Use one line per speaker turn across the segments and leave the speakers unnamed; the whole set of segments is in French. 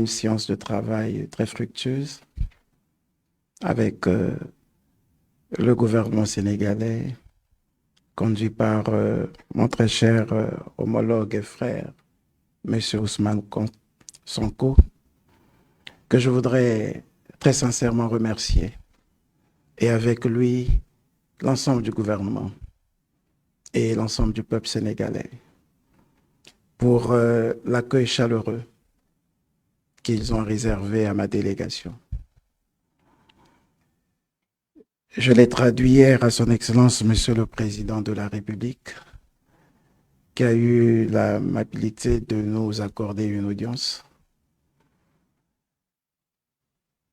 Une séance de travail très fructueuse avec le gouvernement sénégalais, conduit par mon très cher homologue et frère, M. Ousmane Sonko, que je voudrais très sincèrement remercier, et avec lui l'ensemble du gouvernement et l'ensemble du peuple sénégalais pour l'accueil chaleureux qu'ils ont réservé à ma délégation. Je l'ai traduit hier à son Excellence, Monsieur le Président de la République, qui a eu l'amabilité de nous accorder une audience.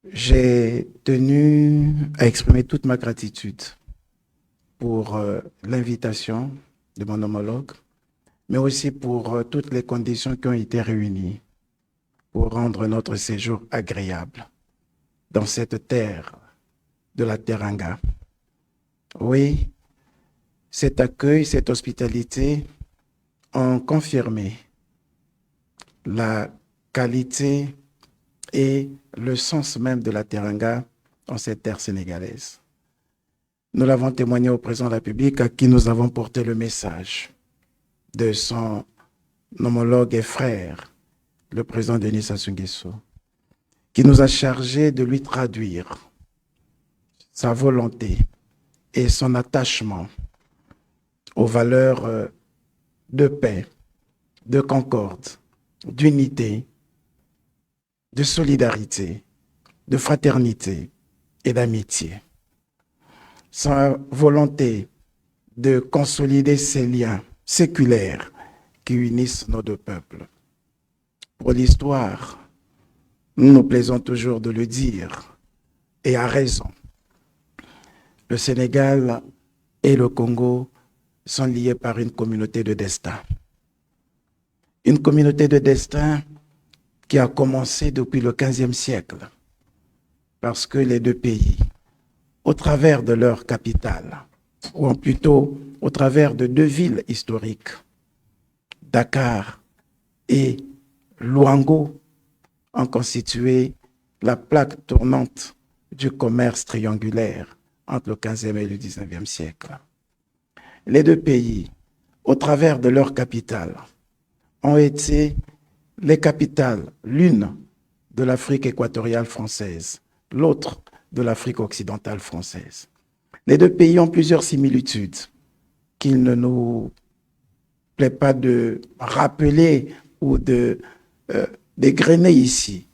J'ai tenu à exprimer toute ma gratitude pour l'invitation de mon homologue, mais aussi pour toutes les conditions qui ont été réunies pour rendre notre séjour agréable dans cette terre de la Teranga. Oui, cet accueil, cette hospitalité ont confirmé la qualité et le sens même de la Teranga en cette terre sénégalaise. Nous l'avons témoigné au président de la République à qui nous avons porté le message de son homologue et frère, le président Denis Sassou Nguesso, qui nous a chargé de lui traduire sa volonté et son attachement aux valeurs de paix, de concorde, d'unité, de solidarité, de fraternité et d'amitié. Sa volonté de consolider ces liens séculaires qui unissent nos deux peuples. Pour l'histoire, nous nous plaisons toujours de le dire, et à raison. Le Sénégal et le Congo sont liés par une communauté de destin. Une communauté de destin qui a commencé depuis le XVe siècle, parce que les deux pays, au travers de leur capitale, ou plutôt au travers de deux villes historiques, Dakar et Luango, ont constitué la plaque tournante du commerce triangulaire entre le XVe et le XIXe siècle. Les deux pays, au travers de leur capitale, ont été les capitales, l'une de l'Afrique équatoriale française, l'autre de l'Afrique occidentale française. Les deux pays ont plusieurs similitudes qu'il ne nous plaît pas de rappeler ou de dégrainer ici,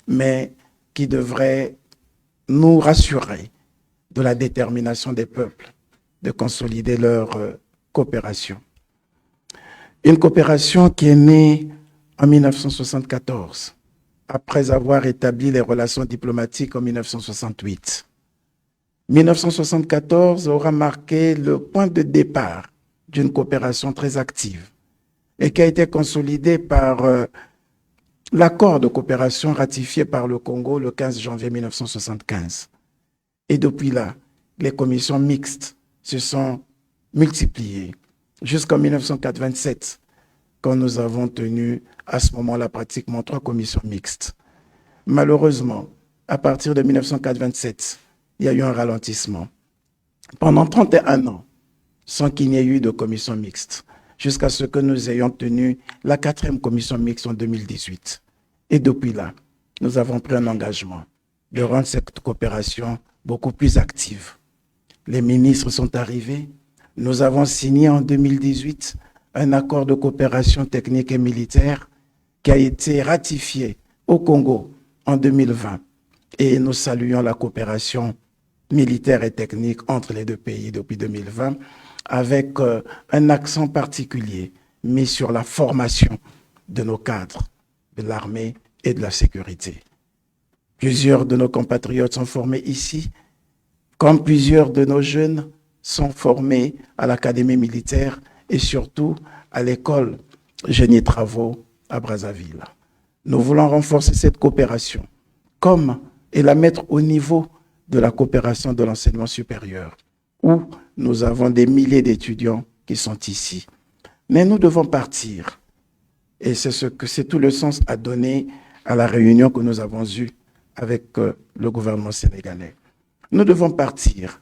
mais qui devraient nous rassurer de la détermination des peuples de consolider leur coopération. Une coopération qui est née en 1974, après avoir établi les relations diplomatiques en 1968. 1974 aura marqué le point de départ d'une coopération très active et qui a été consolidée par l'accord de coopération ratifié par le Congo le 15 janvier 1975. Et depuis là, les commissions mixtes se sont multipliées jusqu'en 1987, quand nous avons tenu à ce moment-là pratiquement 3 commissions mixtes. Malheureusement, à partir de 1987, il y a eu un ralentissement. Pendant 31 ans, sans qu'il n'y ait eu de commission mixte, jusqu'à ce que nous ayons tenu la 4e commission mixte en 2018. Et depuis là, nous avons pris un engagement de rendre cette coopération beaucoup plus active. Les ministres sont arrivés. Nous avons signé en 2018 un accord de coopération technique et militaire qui a été ratifié au Congo en 2020. Et nous saluons la coopération militaire et technique entre les deux pays depuis 2020, avec un accent particulier mis sur la formation de nos cadres, de l'armée et de la sécurité. Plusieurs de nos compatriotes sont formés ici, comme plusieurs de nos jeunes sont formés à l'académie militaire et surtout à l'école Génie Travaux à Brazzaville. Nous voulons renforcer cette coopération et la mettre au niveau de la coopération de l'enseignement supérieur, où nous avons des milliers d'étudiants qui sont ici. Mais nous devons partir, et c'est tout le sens à donner à la réunion que nous avons eue avec le gouvernement sénégalais. Nous devons partir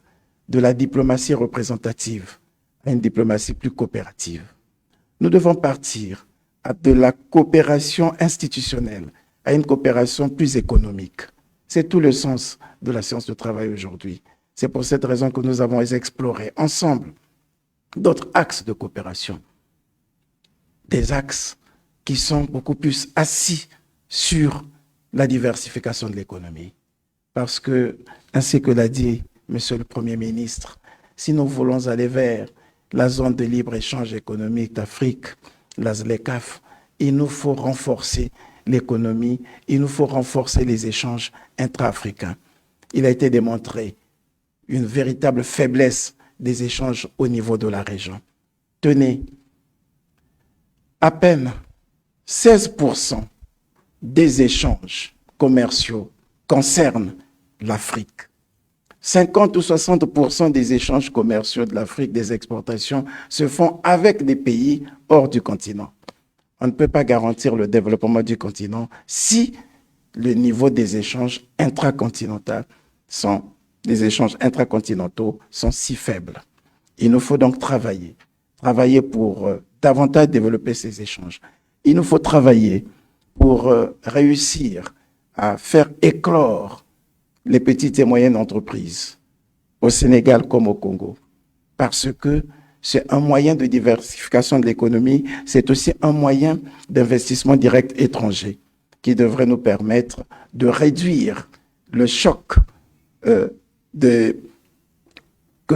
de la diplomatie représentative à une diplomatie plus coopérative. Nous devons partir de la coopération institutionnelle à une coopération plus économique. C'est tout le sens de la séance de travail aujourd'hui. C'est pour cette raison que nous avons exploré ensemble d'autres axes de coopération, des axes qui sont beaucoup plus assis sur la diversification de l'économie. Parce que, ainsi que l'a dit Monsieur le Premier ministre, si nous voulons aller vers la zone de libre-échange économique d'Afrique, la ZLECAf, il nous faut renforcer l'économie, il nous faut renforcer les échanges intra-africains. Il a été démontré une véritable faiblesse des échanges au niveau de la région. Tenez, à peine 16% des échanges commerciaux concernent l'Afrique. 50 ou 60% des échanges commerciaux de l'Afrique, des exportations, se font avec des pays hors du continent. On ne peut pas garantir le développement du continent si le niveau des échanges intracontinentaux sont si faibles. Il nous faut donc travailler pour davantage développer ces échanges. Il nous faut travailler pour réussir à faire éclore les petites et moyennes entreprises au Sénégal comme au Congo, parce que c'est un moyen de diversification de l'économie, c'est aussi un moyen d'investissement direct étranger qui devrait nous permettre de réduire le choc que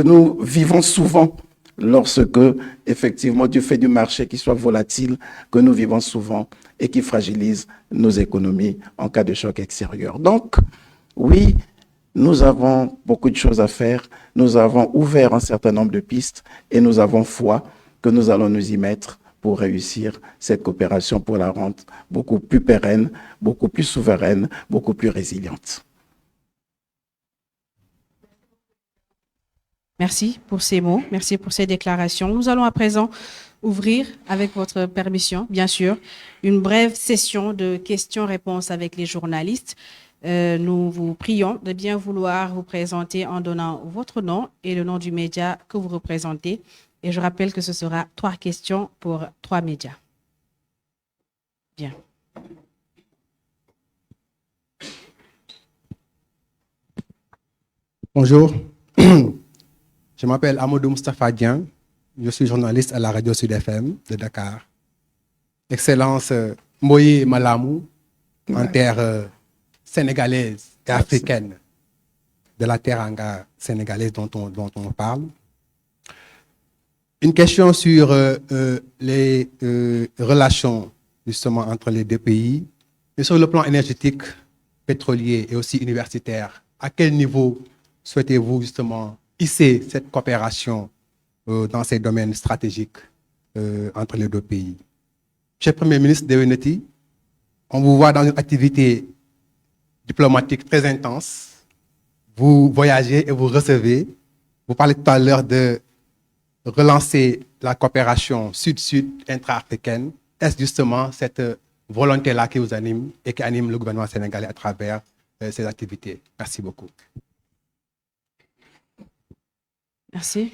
nous vivons souvent lorsque, effectivement, du fait du marché qui soit volatile, que nous vivons souvent et qui fragilise nos économies en cas de choc extérieur. Donc, oui, nous avons beaucoup de choses à faire, nous avons ouvert un certain nombre de pistes et nous avons foi que nous allons nous y mettre pour réussir cette coopération, pour la rendre beaucoup plus pérenne, beaucoup plus souveraine, beaucoup plus résiliente.
Merci pour ces mots, merci pour ces déclarations. Nous allons à présent ouvrir, avec votre permission, bien sûr, une brève session de questions-réponses avec les journalistes. Nous vous prions de bien vouloir vous présenter en donnant votre nom et le nom du média que vous représentez. Et je rappelle que ce sera 3 questions pour 3 médias. Bien.
Bonjour, je m'appelle Amadou Moustapha Dieng, je suis journaliste à la radio Sud FM de Dakar. Excellence Mboye Malamou, en terre sénégalaise et africaine, de la teranga sénégalaise dont on parle. Une question sur les relations justement entre les deux pays, mais sur le plan énergétique, pétrolier et aussi universitaire. À quel niveau souhaitez-vous justement hisser cette coopération dans ces domaines stratégiques entre les deux pays? Monsieur le Premier ministre Deweneti, on vous voit dans une activité diplomatique très intense. Vous voyagez et vous recevez. Vous parlez tout à l'heure de relancer la coopération sud-sud intra-africaine. Est-ce justement cette volonté-là qui vous anime et qui anime le gouvernement sénégalais à travers ces activités? Merci beaucoup.
Merci.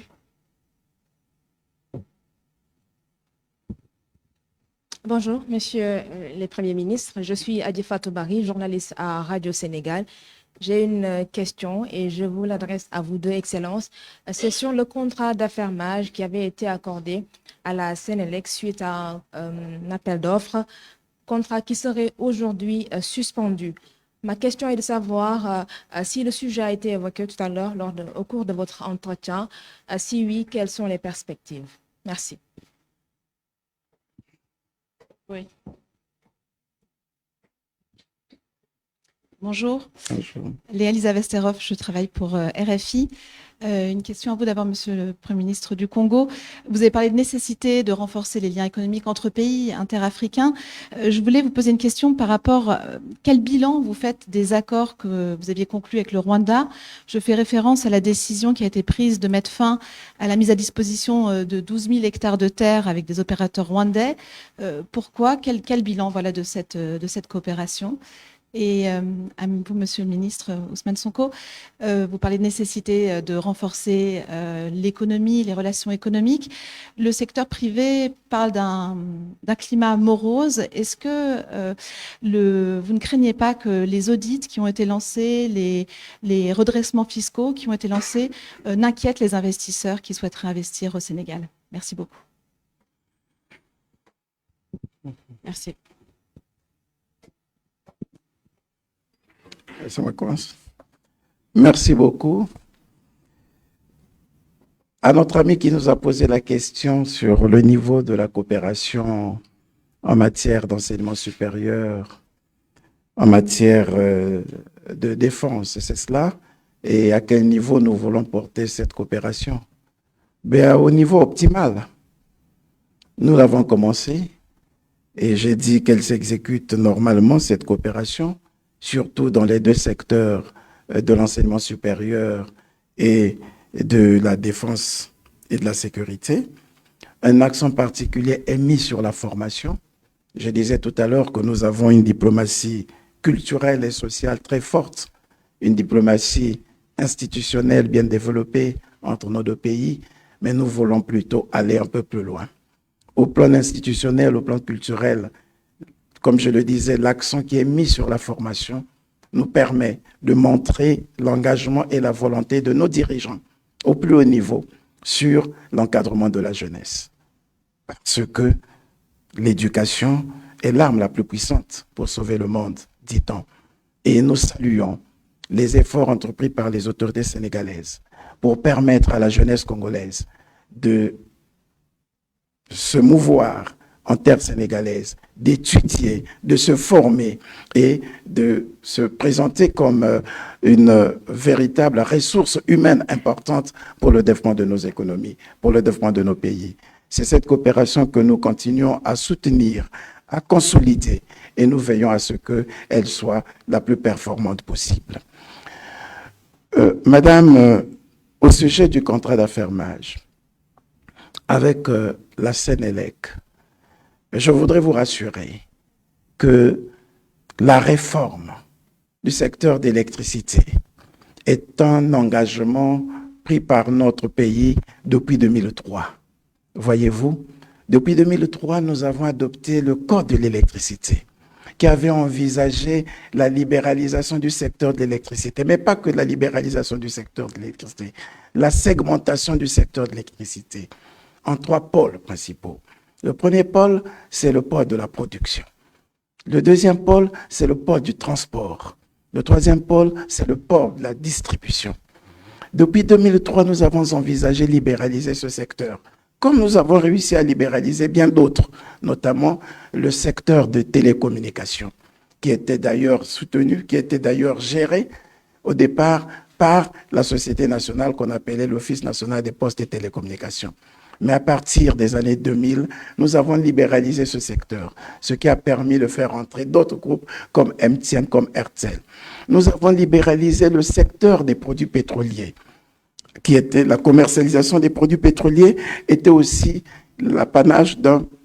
Bonjour, messieurs les premiers ministres. Je suis Adi Fatou Bari, journaliste à Radio Sénégal. J'ai une question et je vous l'adresse à vous deux, Excellences. C'est sur le contrat d'affermage qui avait été accordé à la Sénélec suite à un appel d'offres, contrat qui serait aujourd'hui suspendu. Ma question est de savoir si le sujet a été évoqué tout à l'heure au cours de votre entretien. Si oui, quelles sont les perspectives? Merci.
Oui.
Bonjour.
Bonjour.
Léa Lisa Vesterhoff, je travaille pour RFI. Une question à vous d'abord, Monsieur le Premier ministre du Congo. Vous avez parlé de nécessité de renforcer les liens économiques entre pays interafricains. Je voulais vous poser une question par rapport quel bilan vous faites des accords que vous aviez conclus avec le Rwanda. Je fais référence à la décision qui a été prise de mettre fin à la mise à disposition de 12 000 hectares de terre avec des opérateurs rwandais. Pourquoi quel bilan voilà, de cette coopération? Et à vous, Monsieur le ministre Ousmane Sonko, vous parlez de nécessité de renforcer l'économie, les relations économiques. Le secteur privé parle d'un climat morose. Est-ce que vous ne craignez pas que les audits qui ont été lancés, les redressements fiscaux qui ont été lancés n'inquiètent les investisseurs qui souhaiteraient investir au Sénégal? Merci beaucoup.
Merci.
Ça me commence. Merci beaucoup. À notre ami qui nous a posé la question sur le niveau de la coopération en matière d'enseignement supérieur, en matière de défense, c'est cela, et à quel niveau nous voulons porter cette coopération? Bien, au niveau optimal. Nous l'avons commencé et j'ai dit qu'elle s'exécute normalement, cette coopération, surtout dans les deux secteurs de l'enseignement supérieur et de la défense et de la sécurité. Un accent particulier est mis sur la formation. Je disais tout à l'heure que nous avons une diplomatie culturelle et sociale très forte, une diplomatie institutionnelle bien développée entre nos deux pays, mais nous voulons plutôt aller un peu plus loin. Au plan institutionnel, au plan culturel, comme je le disais, l'accent qui est mis sur la formation nous permet de montrer l'engagement et la volonté de nos dirigeants au plus haut niveau sur l'encadrement de la jeunesse. Parce que l'éducation est l'arme la plus puissante pour sauver le monde, dit-on. Et nous saluons les efforts entrepris par les autorités sénégalaises pour permettre à la jeunesse congolaise de se mouvoir en terre sénégalaise, d'étudier, de se former et de se présenter comme une véritable ressource humaine importante pour le développement de nos économies, pour le développement de nos pays. C'est cette coopération que nous continuons à soutenir, à consolider et nous veillons à ce qu'elle soit la plus performante possible. Madame, au sujet du contrat d'affermage, avec la Sénélec, je voudrais vous rassurer que la réforme du secteur d'électricité est un engagement pris par notre pays depuis 2003. Voyez-vous, depuis 2003, nous avons adopté le Code de l'électricité qui avait envisagé la libéralisation du secteur de l'électricité, mais pas que la libéralisation du secteur de l'électricité, la segmentation du secteur de l'électricité en 3 pôles principaux. Le premier pôle, c'est le pôle de la production. Le deuxième pôle, c'est le pôle du transport. Le troisième pôle, c'est le pôle de la distribution. Depuis 2003, nous avons envisagé libéraliser ce secteur, comme nous avons réussi à libéraliser bien d'autres, notamment le secteur de télécommunications, qui était d'ailleurs soutenu, qui était d'ailleurs géré au départ par la Société nationale qu'on appelait l'Office national des postes et télécommunications. Mais à partir des années 2000, nous avons libéralisé ce secteur, ce qui a permis de faire entrer d'autres groupes comme MTN, comme RTL. Nous avons libéralisé le secteur des produits pétroliers, qui était la commercialisation des produits pétroliers, était aussi l'apanage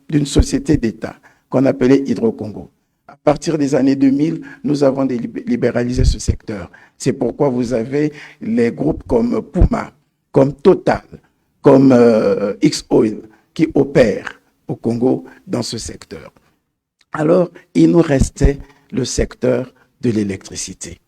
d'une société d'État qu'on appelait Hydro-Congo. À partir des années 2000, nous avons libéralisé ce secteur. C'est pourquoi vous avez les groupes comme Puma, comme Total, comme X-Oil, qui opèrent au Congo dans ce secteur. Alors, il nous restait le secteur de l'électricité.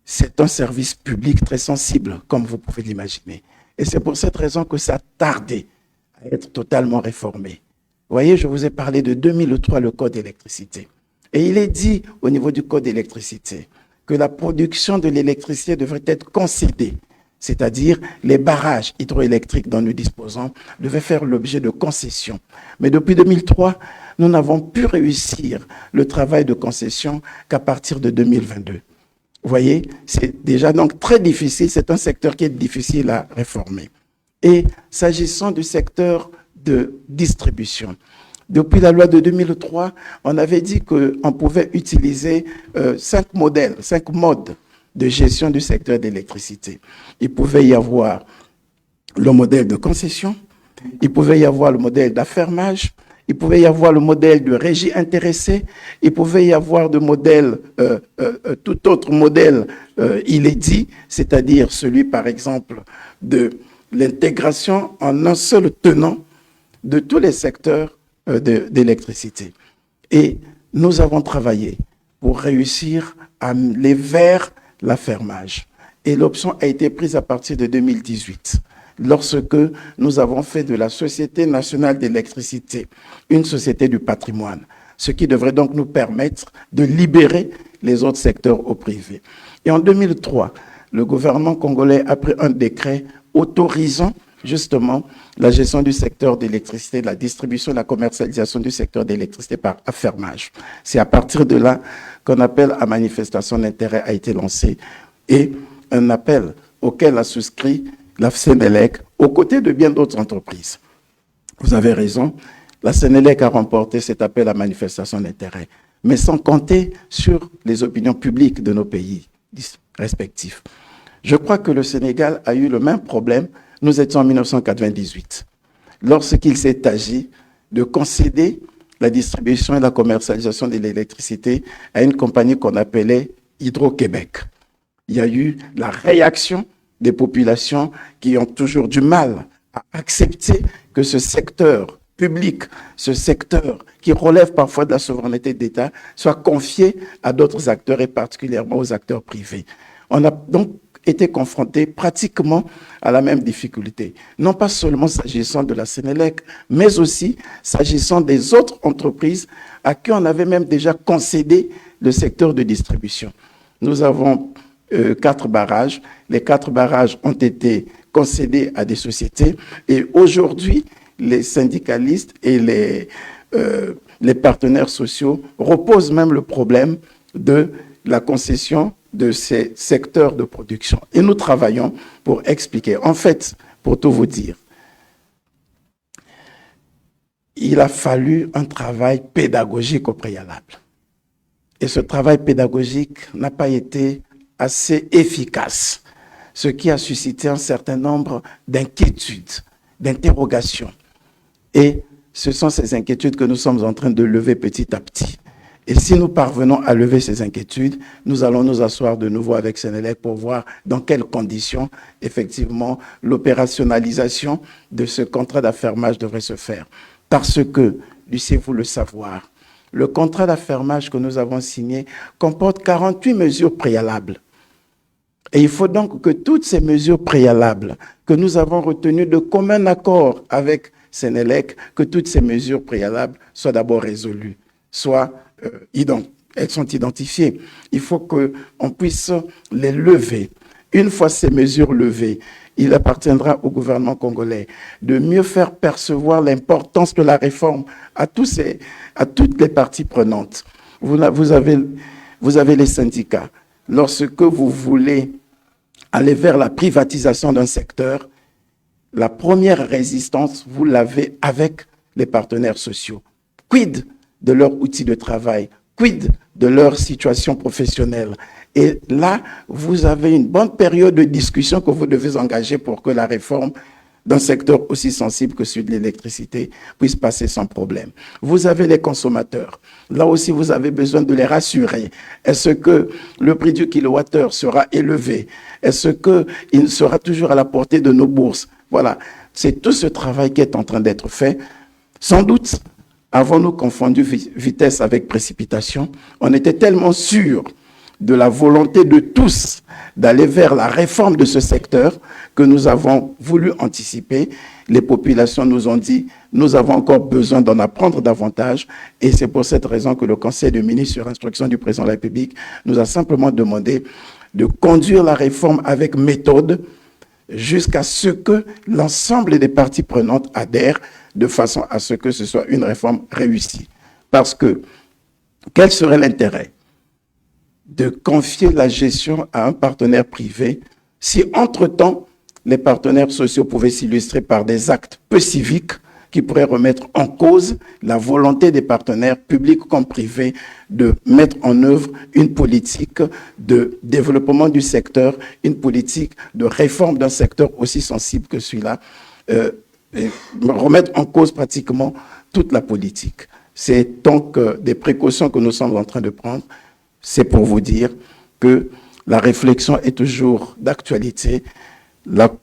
C'est un service public très sensible, comme vous pouvez l'imaginer. Et c'est pour cette raison que ça a tardé à être totalement réformé. Vous voyez, je vous ai parlé de 2003, le Code d'électricité. Et il est dit au niveau du Code d'électricité que la production de l'électricité devrait être concédée, c'est-à-dire les barrages hydroélectriques dont nous disposons devaient faire l'objet de concessions. Mais depuis 2003, nous n'avons pu réussir le travail de concession qu'à partir de 2022. Vous voyez, c'est déjà donc très difficile, c'est un secteur qui est difficile à réformer. Et s'agissant du secteur de distribution, depuis la loi de 2003, on avait dit qu'on pouvait utiliser 5 modes de gestion du secteur d'électricité. Il pouvait y avoir le modèle de concession, il pouvait y avoir le modèle d'affermage, il pouvait y avoir le modèle de régie intéressée, il pouvait y avoir de modèle, tout autre modèle, il est dit, c'est-à-dire celui, par exemple, de l'intégration en un seul tenant de tous les secteurs d'électricité. Et nous avons travaillé pour réussir à aller vers l'affermage. Et l'option a été prise à partir de 2018. Lorsque nous avons fait de la Société nationale d'électricité une société du patrimoine, ce qui devrait donc nous permettre de libérer les autres secteurs au privé. Et en 2003, le gouvernement congolais a pris un décret autorisant justement la gestion du secteur d'électricité, la distribution et la commercialisation du secteur d'électricité par affermage. C'est à partir de là qu'un appel à manifestation d'intérêt a été lancé et un appel auquel a souscrit la Sénélec, aux côtés de bien d'autres entreprises. Vous avez raison, la Sénélec a remporté cet appel à manifestation d'intérêt, mais sans compter sur les opinions publiques de nos pays respectifs. Je crois que le Sénégal a eu le même problème, nous étions en 1998, lorsqu'il s'est agi de concéder la distribution et la commercialisation de l'électricité à une compagnie qu'on appelait Hydro-Québec. Il y a eu la réaction des populations qui ont toujours du mal à accepter que ce secteur public, ce secteur qui relève parfois de la souveraineté d'État, soit confié à d'autres acteurs et particulièrement aux acteurs privés. On a donc été confrontés pratiquement à la même difficulté, non pas seulement s'agissant de la Sénélec, mais aussi s'agissant des autres entreprises à qui on avait même déjà concédé le secteur de distribution. Nous avons 4 barrages. Les 4 barrages ont été concédés à des sociétés et aujourd'hui, les syndicalistes et les partenaires sociaux reposent même le problème de la concession de ces secteurs de production. Et nous travaillons pour expliquer. En fait, pour tout vous dire, il a fallu un travail pédagogique au préalable. Et ce travail pédagogique n'a pas été assez efficace, ce qui a suscité un certain nombre d'inquiétudes, d'interrogations. Et ce sont ces inquiétudes que nous sommes en train de lever petit à petit. Et si nous parvenons à lever ces inquiétudes, nous allons nous asseoir de nouveau avec Sénélec pour voir dans quelles conditions, effectivement, l'opérationnalisation de ce contrat d'affermage devrait se faire. Parce que, laissez-vous le savoir, le contrat d'affermage que nous avons signé comporte 48 mesures préalables. Et il faut donc que toutes ces mesures préalables que nous avons retenues de commun accord avec Sénélec, que toutes ces mesures préalables soient d'abord résolues, elles sont identifiées. Il faut qu'on puisse les lever. Une fois ces mesures levées, il appartiendra au gouvernement congolais de mieux faire percevoir l'importance de la réforme à toutes les parties prenantes. Vous avez les syndicats. Lorsque vous voulez aller vers la privatisation d'un secteur, la première résistance, vous l'avez avec les partenaires sociaux. Quid de leur outil de travail? Quid de leur situation professionnelle? Et là, vous avez une bonne période de discussion que vous devez engager pour que la réforme d'un secteur aussi sensible que celui de l'électricité puisse passer sans problème. Vous avez les consommateurs. Là aussi, vous avez besoin de les rassurer. Est-ce que le prix du kilowattheure sera élevé? Est-ce qu'il sera toujours à la portée de nos bourses? Voilà, c'est tout ce travail qui est en train d'être fait. Sans doute, avons-nous confondu vitesse avec précipitation? On était tellement sûrs de la volonté de tous d'aller vers la réforme de ce secteur que nous avons voulu anticiper. Les populations nous ont dit, nous avons encore besoin d'en apprendre davantage et c'est pour cette raison que le Conseil des ministres, sur instruction du président de la République, nous a simplement demandé de conduire la réforme avec méthode jusqu'à ce que l'ensemble des parties prenantes adhèrent de façon à ce que ce soit une réforme réussie. Parce que, quel serait l'intérêt de confier la gestion à un partenaire privé si, entre-temps, les partenaires sociaux pouvaient s'illustrer par des actes peu civiques qui pourraient remettre en cause la volonté des partenaires publics comme privés de mettre en œuvre une politique de développement du secteur, une politique de réforme d'un secteur aussi sensible que celui-là, remettre en cause pratiquement toute la politique. C'est donc des précautions que nous sommes en train de prendre. C'est pour vous dire que la réflexion est toujours d'actualité. La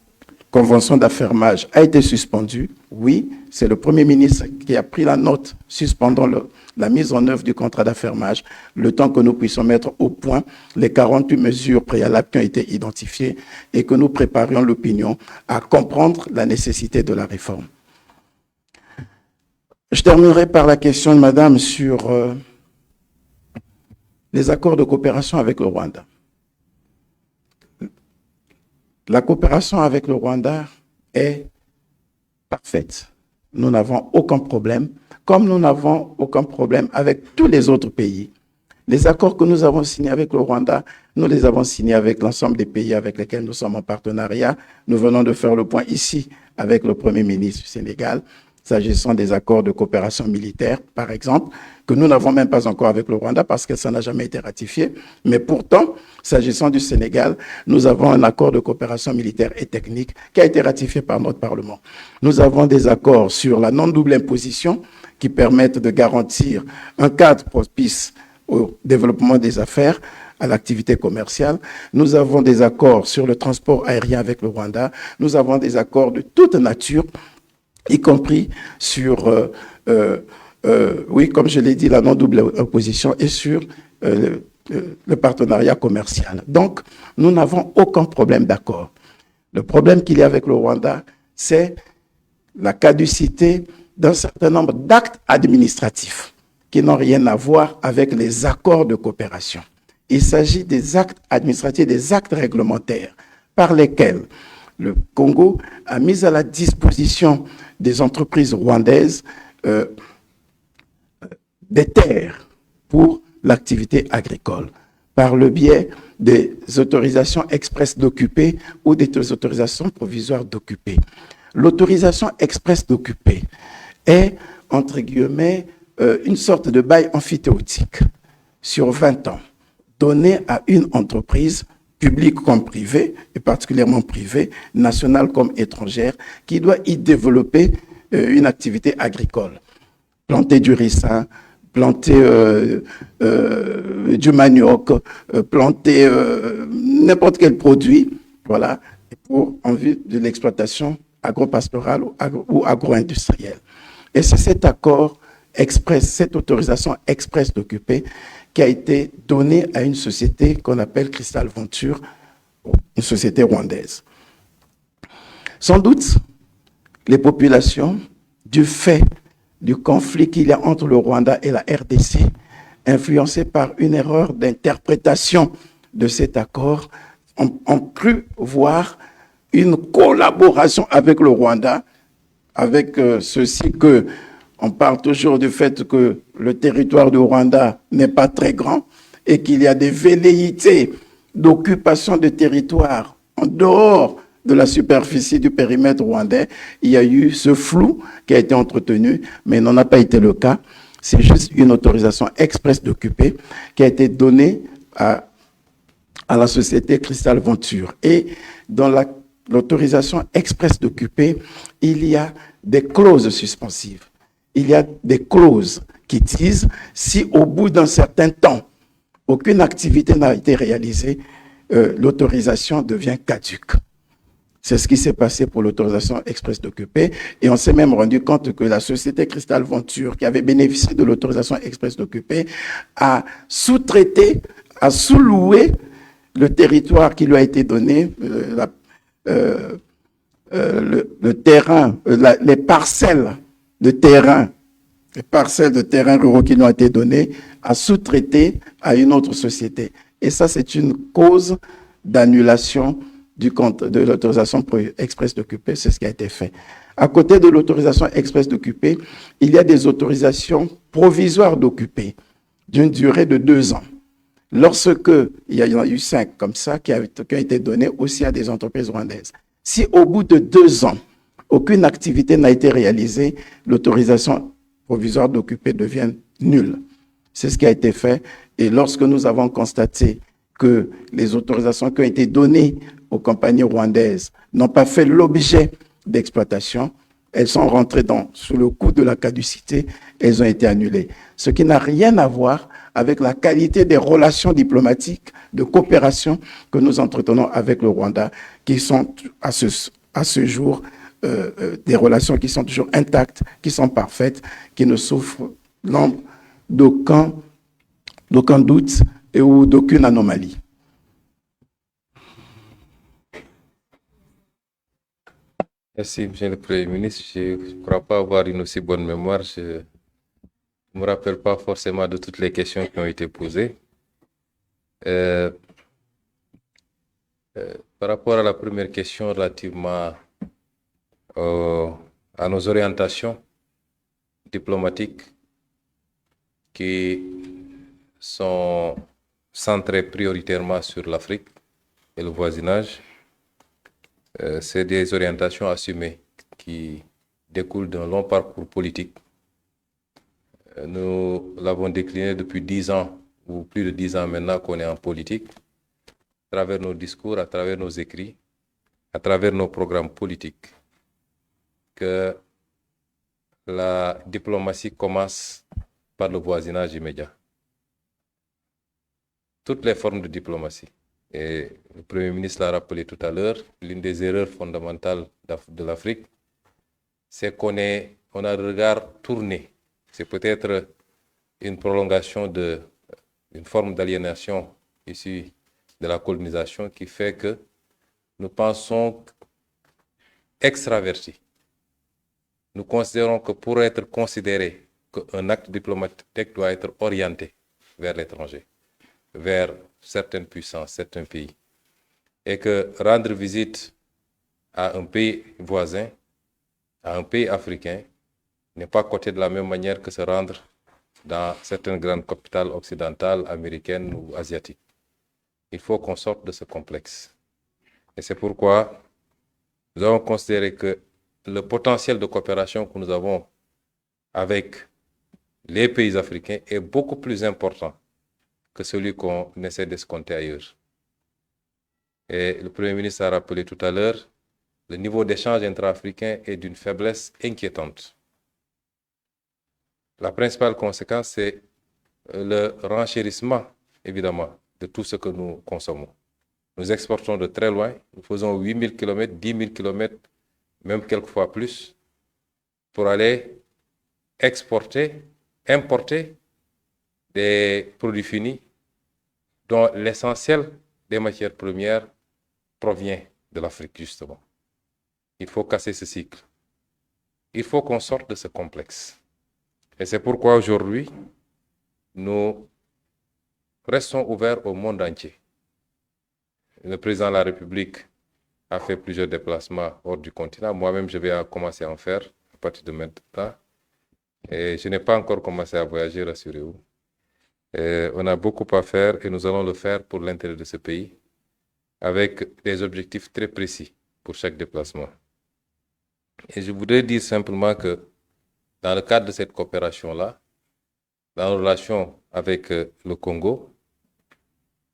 convention d'affermage a été suspendue. Oui, c'est le Premier ministre qui a pris la note suspendant la mise en œuvre du contrat d'affermage, le temps que nous puissions mettre au point les 48 mesures préalables qui ont été identifiées et que nous préparions l'opinion à comprendre la nécessité de la réforme. Je terminerai par la question de Madame sur les accords de coopération avec le Rwanda. La coopération avec le Rwanda est parfaite. Nous n'avons aucun problème, comme nous n'avons aucun problème avec tous les autres pays. Les accords que nous avons signés avec le Rwanda, nous les avons signés avec l'ensemble des pays avec lesquels nous sommes en partenariat. Nous venons de faire le point ici avec le Premier ministre du Sénégal, s'agissant des accords de coopération militaire, par exemple, que nous n'avons même pas encore avec le Rwanda parce que ça n'a jamais été ratifié. Mais pourtant, s'agissant du Sénégal, nous avons un accord de coopération militaire et technique qui a été ratifié par notre Parlement. Nous avons des accords sur la non-double imposition qui permettent de garantir un cadre propice au développement des affaires, à l'activité commerciale. Nous avons des accords sur le transport aérien avec le Rwanda. Nous avons des accords de toute nature, y compris sur, oui, comme je l'ai dit, la non-double opposition et sur le partenariat commercial. Donc, nous n'avons aucun problème d'accord. Le problème qu'il y a avec le Rwanda, c'est la caducité d'un certain nombre d'actes administratifs qui n'ont rien à voir avec les accords de coopération. Il s'agit des actes administratifs, des actes réglementaires par lesquels le Congo a mis à la disposition des entreprises rwandaises des terres pour l'activité agricole par le biais des autorisations expresses d'occuper ou des autorisations provisoires d'occuper. L'autorisation expresse d'occuper est, entre guillemets, une sorte de bail emphytéotique sur 20 ans, donné à une entreprise publique comme privée, et particulièrement privée, nationale comme étrangère, qui doit y développer une activité agricole. Planter du ricin, planter du manioc, planter n'importe quel produit, voilà, en vue de l'exploitation agro-pastorale ou agro-industrielle. Et c'est cet accord express, cette autorisation express d'occuper qui a été donnée à une société qu'on appelle Crystal Venture, une société rwandaise. Sans doute, les populations, du fait du conflit qu'il y a entre le Rwanda et la RDC, influencées par une erreur d'interprétation de cet accord, ont cru voir une collaboration avec le Rwanda, avec ceci que on parle toujours du fait que le territoire du Rwanda n'est pas très grand et qu'il y a des velléités d'occupation de territoire en dehors de la superficie du périmètre rwandais. Il y a eu ce flou qui a été entretenu, mais il n'en a pas été le cas. C'est juste une autorisation express d'occuper qui a été donnée à la société Crystal Venture. Et dans l'autorisation express d'occuper, il y a des clauses suspensives. Il y a des clauses qui disent si au bout d'un certain temps, aucune activité n'a été réalisée, l'autorisation devient caduque. C'est ce qui s'est passé pour l'autorisation express d'occuper. Et on s'est même rendu compte que la société Crystal Venture, qui avait bénéficié de l'autorisation express d'occuper, a sous-traité, a sous-loué le territoire qui lui a été donné, le terrain, les parcelles de terrain, les parcelles de terrain ruraux qui lui ont été données, à sous-traiter à une autre société. Et ça, c'est une cause d'annulation du compte de l'autorisation express d'occuper, c'est ce qui a été fait. À côté de l'autorisation express d'occuper, il y a des autorisations provisoires d'occuper d'une durée de 2 ans lorsque il y en a eu 5 comme ça qui ont été donnés aussi à des entreprises rwandaises. Si au bout de 2 ans, aucune activité n'a été réalisée, l'autorisation provisoire d'occuper devient nulle. C'est ce qui a été fait. Et lorsque nous avons constaté que les autorisations qui ont été données aux compagnies rwandaises n'ont pas fait l'objet d'exploitation, elles sont rentrées sous le coup de la caducité, elles ont été annulées. Ce qui n'a rien à voir avec la qualité des relations diplomatiques de coopération que nous entretenons avec le Rwanda, qui sont à ce jour des relations qui sont toujours intactes, qui sont parfaites, qui ne souffrent d'aucun doute ou d'aucune anomalie.
Merci, Monsieur le Premier ministre. Je ne crois pas avoir une aussi bonne mémoire. Je ne me rappelle pas forcément de toutes les questions qui ont été posées. Par rapport à la première question relativement à nos orientations diplomatiques qui sont centrées prioritairement sur l'Afrique et le voisinage, c'est des orientations assumées qui découlent d'un long parcours politique. Nous l'avons décliné depuis 10 ans, ou plus de 10 ans maintenant qu'on est en politique, à travers nos discours, à travers nos écrits, à travers nos programmes politiques, que la diplomatie commence par le voisinage immédiat. Toutes les formes de diplomatie. Et le Premier ministre l'a rappelé tout à l'heure, l'une des erreurs fondamentales de l'Afrique, c'est qu'on a le regard tourné. C'est peut-être une prolongation d'une forme d'aliénation issue de la colonisation qui fait que nous pensons extravertis. Nous considérons que pour être considéré qu'un acte diplomatique doit être orienté vers l'étranger, vers certaines puissances, certains pays, et que rendre visite à un pays voisin, à un pays africain, n'est pas coté de la même manière que se rendre dans certaines grandes capitales occidentales, américaines ou asiatiques. Il faut qu'on sorte de ce complexe. Et c'est pourquoi nous avons considéré que le potentiel de coopération que nous avons avec les pays africains est beaucoup plus important que celui qu'on essaie d'escompter ailleurs. Et le Premier ministre a rappelé tout à l'heure, le niveau d'échange intra-africain est d'une faiblesse inquiétante. La principale conséquence, c'est le renchérissement, évidemment, de tout ce que nous consommons. Nous exportons de très loin, nous faisons 8 000 km, 10 000 km, même quelquefois plus, pour aller importer des produits finis dont l'essentiel des matières premières provient de l'Afrique, justement. Il faut casser ce cycle. Il faut qu'on sorte de ce complexe. Et c'est pourquoi aujourd'hui, nous restons ouverts au monde entier. Le président de la République a fait plusieurs déplacements hors du continent. Moi-même, je vais commencer à en faire à partir de maintenant. Et je n'ai pas encore commencé à voyager, rassurez-vous. On a beaucoup à faire et nous allons le faire pour l'intérêt de ce pays avec des objectifs très précis pour chaque déplacement. Et je voudrais dire simplement que dans le cadre de cette coopération-là, dans nos relations avec le Congo,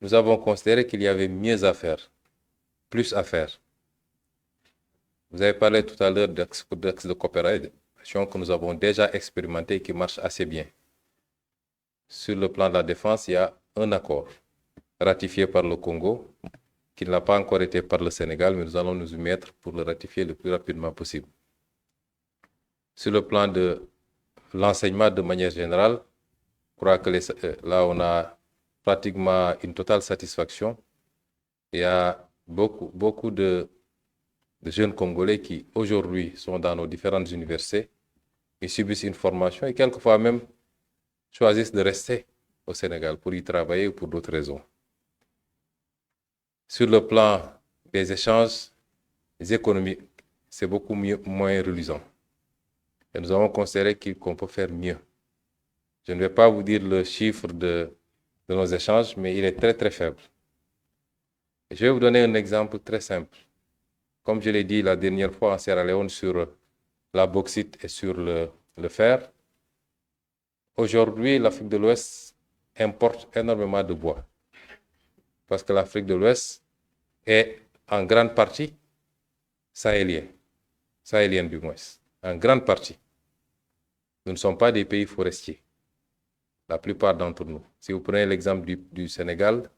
nous avons considéré qu'il y avait mieux à faire, plus à faire. Vous avez parlé tout à l'heure d'axes de coopération que nous avons déjà expérimenté et qui marchent assez bien. Sur le plan de la défense, il y a un accord ratifié par le Congo, qui n'a pas encore été par le Sénégal, mais nous allons nous y mettre pour le ratifier le plus rapidement possible. Sur le plan de l'enseignement de manière générale, je crois que là, on a pratiquement une totale satisfaction. Il y a beaucoup de jeunes Congolais qui, aujourd'hui, sont dans nos différentes universités. Ils subissent une formation et quelquefois même choisissent de rester au Sénégal pour y travailler ou pour d'autres raisons. Sur le plan des échanges économiques, c'est beaucoup moins reluisant. Et nous avons considéré qu'on peut faire mieux. Je ne vais pas vous dire le chiffre de de nos échanges, mais il est très, très faible. Et je vais vous donner un exemple très simple. Comme je l'ai dit la dernière fois en Sierra Leone sur la bauxite et sur le fer, aujourd'hui, l'Afrique de l'Ouest importe énormément de bois. Parce que l'Afrique de l'Ouest est en grande partie sahélienne du moins, en grande partie. Nous ne sommes pas des pays forestiers, la plupart d'entre nous. Si vous prenez l'exemple du Sénégal,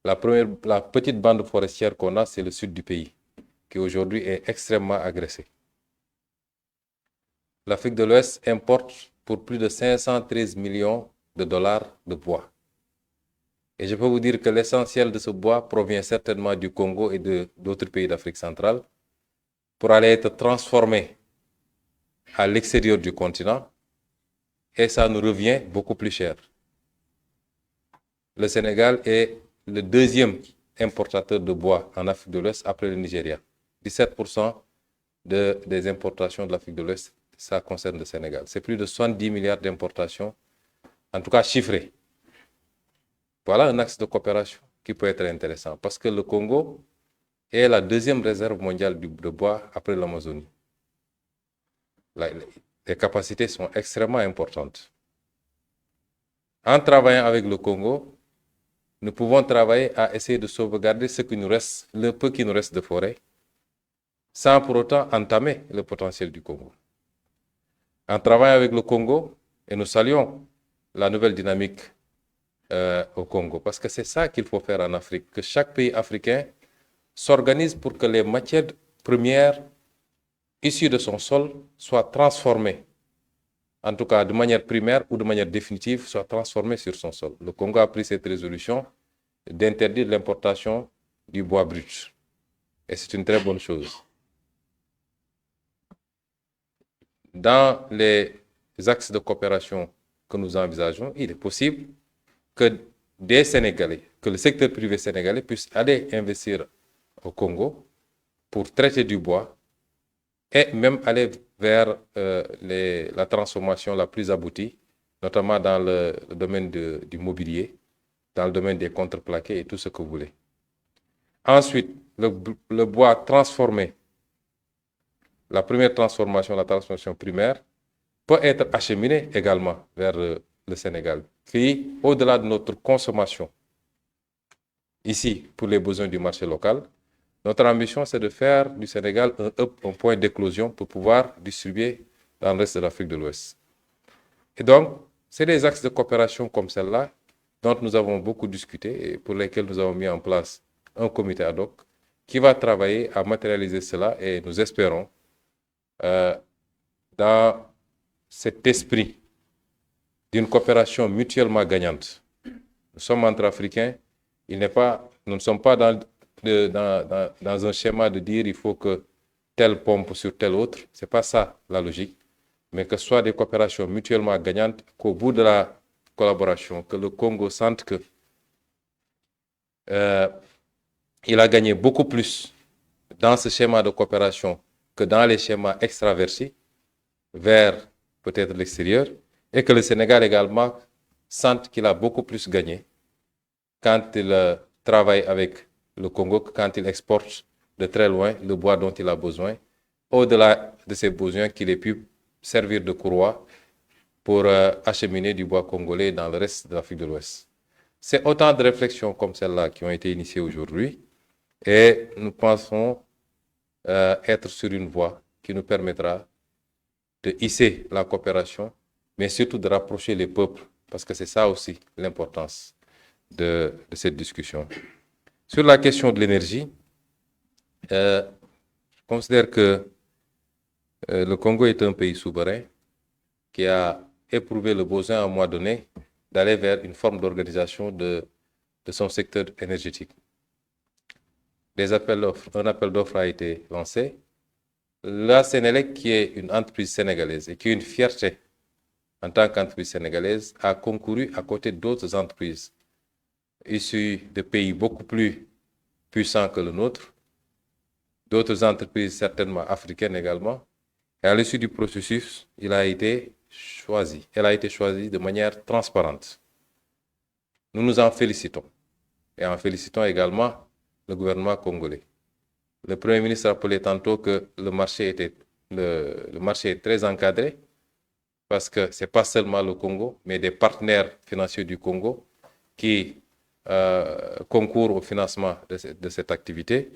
la petite bande forestière qu'on a, c'est le sud du pays, qui aujourd'hui est extrêmement agressé. L'Afrique de l'Ouest importe pour plus de 513 millions de dollars de bois. Et je peux vous dire que l'essentiel de ce bois provient certainement du Congo et d'autres pays d'Afrique centrale pour aller être transformé à l'extérieur du continent, et ça nous revient beaucoup plus cher. Le Sénégal est le deuxième importateur de bois en Afrique de l'Ouest après le Nigeria. 17% des importations de l'Afrique de l'Ouest, ça concerne le Sénégal. C'est plus de 70 milliards d'importations, en tout cas chiffrées. Voilà un axe de coopération qui peut être intéressant parce que le Congo est la deuxième réserve mondiale de bois après l'Amazonie. Les capacités sont extrêmement importantes. En travaillant avec le Congo, nous pouvons travailler à essayer de sauvegarder ce qui nous reste, le peu qui nous reste de forêt, sans pour autant entamer le potentiel du Congo. En travaillant avec le Congo, et nous saluons la nouvelle dynamique au Congo, parce que c'est ça qu'il faut faire en Afrique, que chaque pays africain s'organise pour que les matières premières issues de son sol soient transformées, en tout cas de manière primaire ou de manière définitive, soient transformées sur son sol. Le Congo a pris cette résolution d'interdire l'importation du bois brut. Et c'est une très bonne chose. Dans les axes de coopération que nous envisageons, il est possible que des Sénégalais, que le secteur privé sénégalais puisse aller investir au Congo pour traiter du bois et même aller vers la transformation la plus aboutie, notamment dans le domaine du mobilier, dans le domaine des contreplaqués et tout ce que vous voulez. Ensuite, le bois transformé, la première transformation, la transformation primaire, peut être acheminé également vers le Sénégal, qui, au-delà de notre consommation, ici, pour les besoins du marché local, notre ambition, c'est de faire du Sénégal un point d'éclosion pour pouvoir distribuer dans le reste de l'Afrique de l'Ouest. Et donc, c'est des axes de coopération comme celle-là dont nous avons beaucoup discuté et pour lesquels nous avons mis en place un comité ad hoc qui va travailler à matérialiser cela et nous espérons, dans cet esprit d'une coopération mutuellement gagnante. Nous sommes entre Africains, nous ne sommes pas dans un schéma de dire il faut que telle pompe sur telle autre. Ce n'est pas ça la logique, mais que ce soit des coopérations mutuellement gagnantes, qu'au bout de la collaboration, que le Congo sente que il a gagné beaucoup plus dans ce schéma de coopération que dans les schémas extraversés vers peut-être l'extérieur, et que le Sénégal également sente qu'il a beaucoup plus gagné quand il travaille avec le Congo, quand il exporte de très loin le bois dont il a besoin, au-delà de ses besoins qu'il ait pu servir de courroie pour acheminer du bois congolais dans le reste de l'Afrique de l'Ouest. C'est autant de réflexions comme celle-là qui ont été initiées aujourd'hui et nous pensons être sur une voie qui nous permettra de hisser la coopération, mais surtout de rapprocher les peuples, parce que c'est ça aussi l'importance de cette discussion. Sur la question de l'énergie, je considère que le Congo est un pays souverain qui a éprouvé le besoin à un moment donné d'aller vers une forme d'organisation de son secteur énergétique. Un appel d'offres a été lancé. La Sénélec, qui est une entreprise sénégalaise et qui est une fierté en tant qu'entreprise sénégalaise, a concouru à côté d'autres entreprises issues de pays beaucoup plus puissants que le nôtre, d'autres entreprises certainement africaines également. Et à l'issue du processus, elle a été choisie de manière transparente. Nous nous en félicitons. Et en félicitons également le gouvernement congolais. Le Premier ministre rappelait tantôt que le marché est très encadré parce que ce n'est pas seulement le Congo, mais des partenaires financiers du Congo qui concourent au financement de cette activité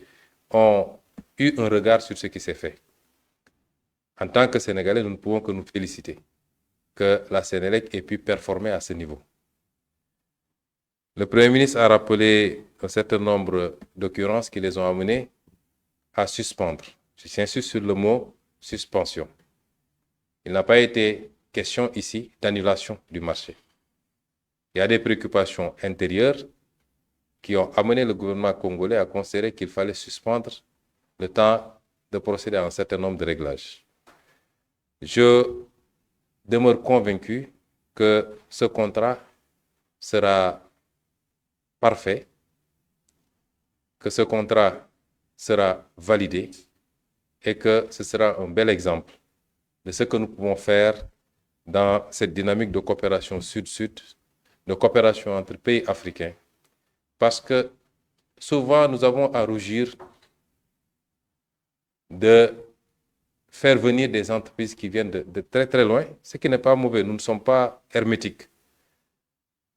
ont eu un regard sur ce qui s'est fait. En tant que Sénégalais, nous ne pouvons que nous féliciter que la Sénélec ait pu performer à ce niveau. Le Premier ministre a rappelé un certain nombre d'occurrences qui les ont amenés à suspendre. J'insiste sur le mot suspension. Il n'a pas été question ici d'annulation du marché. Il y a des préoccupations intérieures qui ont amené le gouvernement congolais à considérer qu'il fallait suspendre le temps de procéder à un certain nombre de réglages. Je demeure convaincu que ce contrat sera parfait, que ce contrat sera validé et que ce sera un bel exemple de ce que nous pouvons faire dans cette dynamique de coopération sud-sud, de coopération entre pays africains. Parce que souvent, nous avons à rougir de faire venir des entreprises qui viennent de très très loin, ce qui n'est pas mauvais. Nous ne sommes pas hermétiques.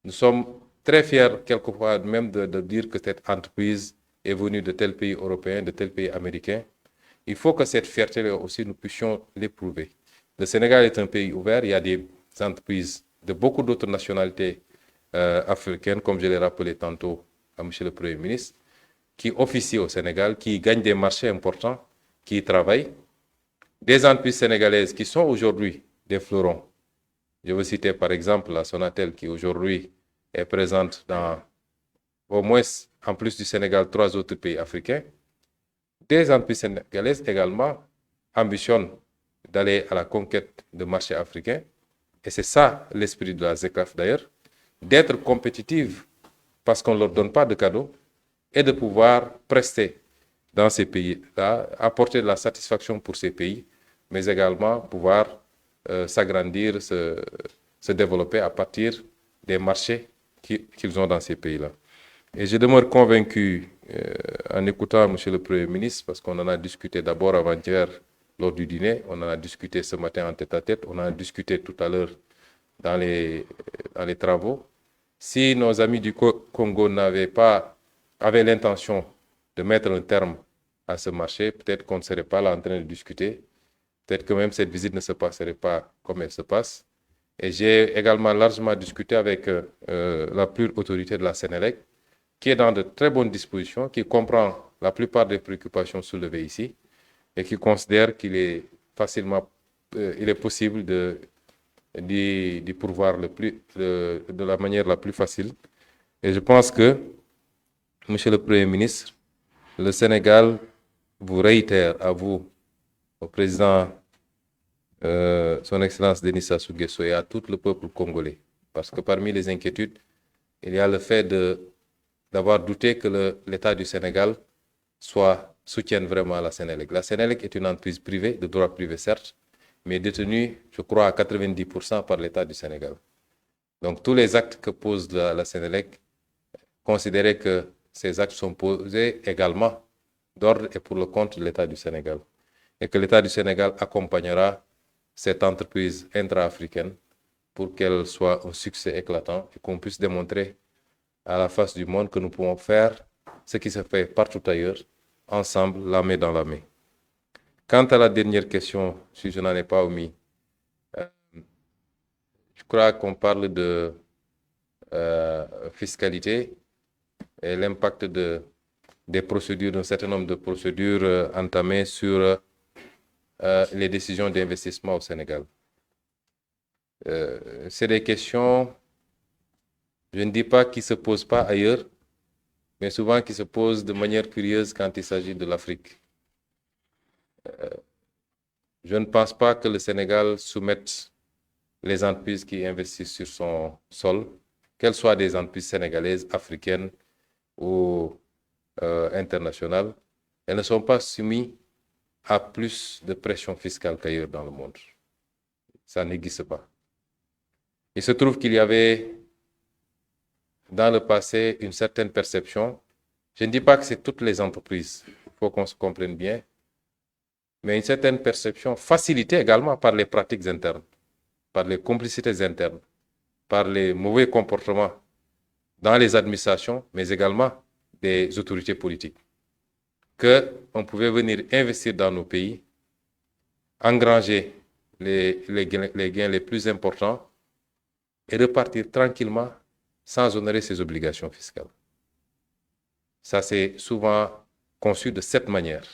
Nous sommes très fiers quelquefois même de dire que cette entreprise est venue de tel pays européen, de tel pays américain. Il faut que cette fierté-là aussi, nous puissions l'éprouver. Le Sénégal est un pays ouvert. Il y a des entreprises de beaucoup d'autres nationalités africaines, comme je l'ai rappelé tantôt à M. le Premier ministre, qui officient au Sénégal, qui gagnent des marchés importants, qui y travaillent. Des entreprises sénégalaises qui sont aujourd'hui des fleurons. Je veux citer par exemple la Sonatel qui aujourd'hui est présente dans au moins, en plus du Sénégal, 3 autres pays africains. Des entreprises sénégalaises également ambitionnent d'aller à la conquête de marchés africains. Et c'est ça l'esprit de la ZECAF d'ailleurs, d'être compétitive parce qu'on ne leur donne pas de cadeaux et de pouvoir prester dans ces pays-là, apporter de la satisfaction pour ces pays, mais également pouvoir s'agrandir, se développer à partir des marchés qu'ils ont dans ces pays-là. Et je demeure convaincu, en écoutant M. le Premier ministre, parce qu'on en a discuté d'abord avant-hier lors du dîner, on en a discuté ce matin en tête-à-tête, on en a discuté tout à l'heure dans les travaux. Si nos amis du Congo avaient l'intention de mettre un terme à ce marché, peut-être qu'on ne serait pas là en train de discuter. Peut-être que même cette visite ne se passerait pas comme elle se passe. Et j'ai également largement discuté avec la plus haute autorité de la Sénélec, qui est dans de très bonnes dispositions, qui comprend la plupart des préoccupations soulevées ici et qui considère qu'il est possible d'y pourvoir de la manière la plus facile. Et je pense que, Monsieur le Premier ministre, le Sénégal vous réitère à vous, au président, son Excellence Denis Sassou Nguesso et à tout le peuple congolais. Parce que parmi les inquiétudes, il y a le fait d'avoir douté que l'État du Sénégal soutienne vraiment la Sénélec. La Sénélec est une entreprise privée, de droit privé certes, mais détenue, je crois, à 90% par l'État du Sénégal. Donc tous les actes que pose la Sénélec, considérez que ces actes sont posés également d'ordre et pour le compte de l'État du Sénégal. Et que l'État du Sénégal accompagnera cette entreprise intra-africaine pour qu'elle soit un succès éclatant et qu'on puisse démontrer à la face du monde que nous pouvons faire ce qui se fait partout ailleurs, ensemble, la main dans la main. Quant à la dernière question, si je n'en ai pas omis, je crois qu'on parle de fiscalité et l'impact des procédures, d'un certain nombre de procédures entamées sur les décisions d'investissement au Sénégal. C'est des questions, je ne dis pas qui ne se posent pas ailleurs, mais souvent qui se posent de manière curieuse quand il s'agit de l'Afrique. Je ne pense pas que le Sénégal soumette les entreprises qui investissent sur son sol, qu'elles soient des entreprises sénégalaises, africaines ou internationales, elles ne sont pas soumises à plus de pression fiscale qu'ailleurs dans le monde. Ça n'existe pas. Il se trouve qu'il y avait dans le passé une certaine perception. Je ne dis pas que c'est toutes les entreprises, il faut qu'on se comprenne bien, mais une certaine perception facilitée également par les pratiques internes, par les complicités internes, par les mauvais comportements dans les administrations, mais également des autorités politiques, qu'on pouvait venir investir dans nos pays, engranger les gains les plus importants et repartir tranquillement sans honorer ses obligations fiscales. Ça, c'est souvent conçu de cette manière.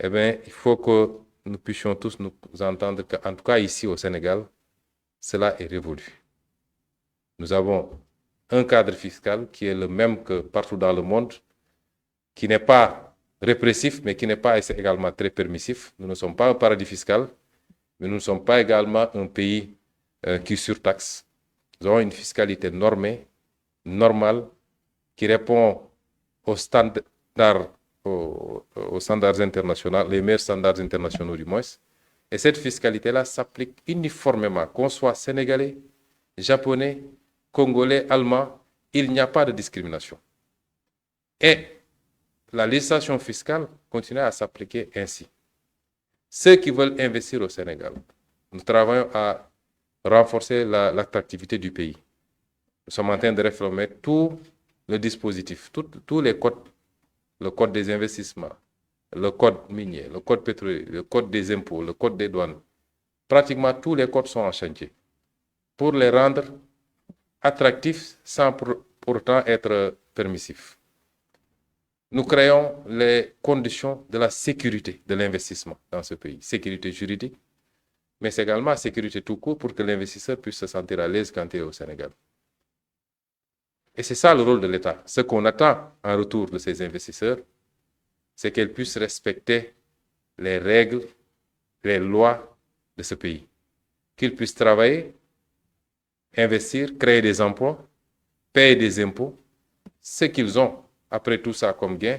Eh bien, il faut que nous puissions tous nous entendre qu'en tout cas ici au Sénégal, cela est révolu. Nous avons un cadre fiscal qui est le même que partout dans le monde, qui n'est pas répressif, mais qui n'est pas également très permissif. Nous ne sommes pas un paradis fiscal, mais nous ne sommes pas également un pays qui surtaxe. Nous avons une fiscalité normée, normale, qui répond aux standards, aux standards internationaux, les meilleurs standards internationaux du moins. Et cette fiscalité-là s'applique uniformément, qu'on soit sénégalais, japonais, congolais, allemand, il n'y a pas de discrimination. Et la législation fiscale continue à s'appliquer ainsi. Ceux qui veulent investir au Sénégal, nous travaillons à renforcer l'attractivité du pays. Nous sommes en train de réformer tout le dispositif, tous les codes, le code des investissements, le code minier, le code pétrolier, le code des impôts, le code des douanes. Pratiquement tous les codes sont en chantier pour les rendre attractifs sans pourtant être permissifs. Nous créons les conditions de la sécurité de l'investissement dans ce pays. Sécurité juridique, mais c'est également sécurité tout court pour que l'investisseur puisse se sentir à l'aise quand il est au Sénégal. Et c'est ça le rôle de l'État. Ce qu'on attend en retour de ces investisseurs, c'est qu'ils puissent respecter les règles, les lois de ce pays. Qu'ils puissent travailler, investir, créer des emplois, payer des impôts. Ce qu'ils ont, après tout ça, comme gain,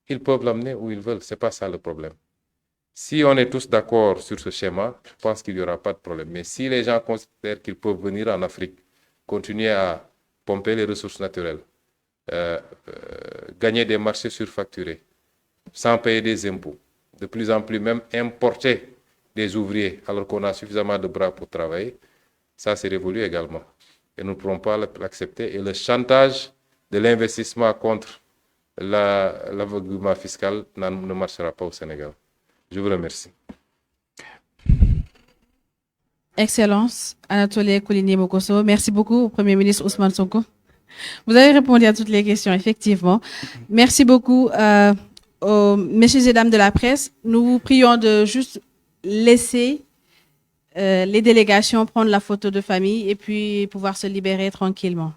ils peuvent l'amener où ils veulent. Ce n'est pas ça le problème. Si on est tous d'accord sur ce schéma, je pense qu'il n'y aura pas de problème. Mais si les gens considèrent qu'ils peuvent venir en Afrique, continuer à pomper les ressources naturelles, gagner des marchés surfacturés, sans payer des impôts, de plus en plus même importer des ouvriers alors qu'on a suffisamment de bras pour travailler, ça c'est révolu également. Et nous ne pourrons pas l'accepter. Et le chantage de l'investissement contre l'aveuglement fiscal ne marchera pas au Sénégal. Je vous remercie.
Excellence, Anatole Koulibaly-Mokosso. Merci beaucoup au Premier ministre Ousmane Sonko. Vous avez répondu à toutes les questions, effectivement. Merci beaucoup, messieurs et dames de la presse. Nous vous prions de juste laisser les délégations prendre la photo de famille et puis pouvoir se libérer tranquillement.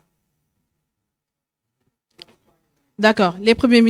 D'accord. Les premiers ministres